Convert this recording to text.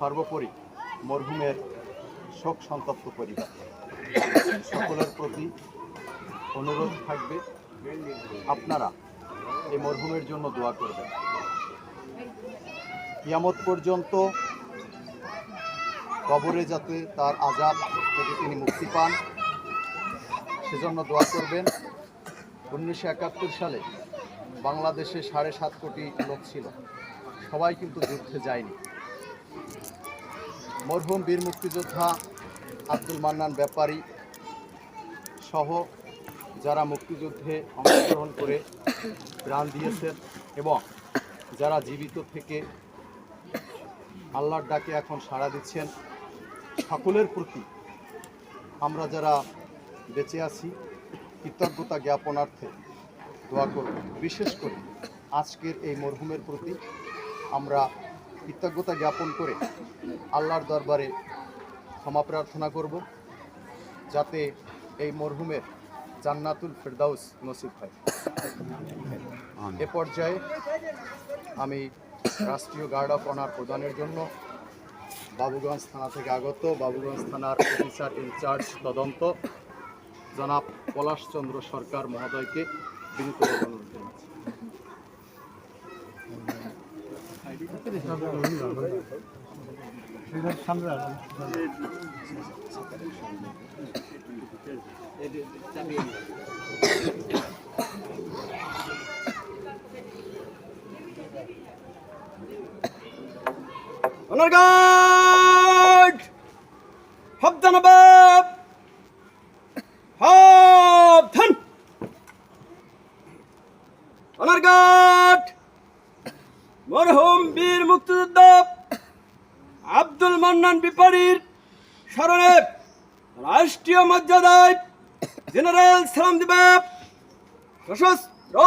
সর্বোপরি মরহুমের শোক সন্তপ্ত পরিবার সকলের প্রতি অনুরোধ থাকবে, আপনারা এই মরহুমের জন্য দোয়া করবেন। কিয়ামত পর্যন্ত কবরে যাতে তার আযাব থেকে তিনি মুক্তি পান সেজন্য দোয়া করবেন। 1971 সালে বাংলাদেশে 7.5 কোটি লোক ছিল, সবাই কিন্তু যুদ্ধে যায়নি। মরহুম বীর মুক্তিযোদ্ধা আব্দুল মান্নান ব্যাপারী সহ যারা মুক্তিযুদ্ধে অংশগ্রহণ করে প্রাণ দিয়েছেন এবং যারা জীবিত থেকে আল্লাহর ডাকে এখন সাড়া দিচ্ছেন, সকলের প্রতি আমরা যারা বেঁচে আছি কৃতজ্ঞতা জ্ঞাপনার্থে দোয়া করব। বিশেষ করে আজকের এই মরহুমের প্রতি আমরা কৃতজ্ঞতা জ্ঞাপন করে আল্লাহর দরবারে ক্ষমা প্রার্থনা করব, যাতে এই মরহুমের জান্নাতুল ফেরদাউস নসিব হয়। এ পর্যায়ে আমি রাষ্ট্রীয় গার্ড অফ অনার প্রদানের জন্য বাবুগঞ্জ থানা থেকে আগত বাবুগঞ্জ থানার অফিসার ইনচার্জ তদন্ত জনাব পলাশচন্দ্র সরকার মহোদয়কে বিনীতভাবে অনুরোধ জানাচ্ছি। Honor guard! Habdan abab! Habdan! Honor guard! মরহুম বীর মুক্তিযোদ্ধা আব্দুল মান্নান ব্যাপারীর স্মরণে রাষ্ট্রীয় মর্যাদায় জেনারেল সালাম দিবে। সশস্ত্র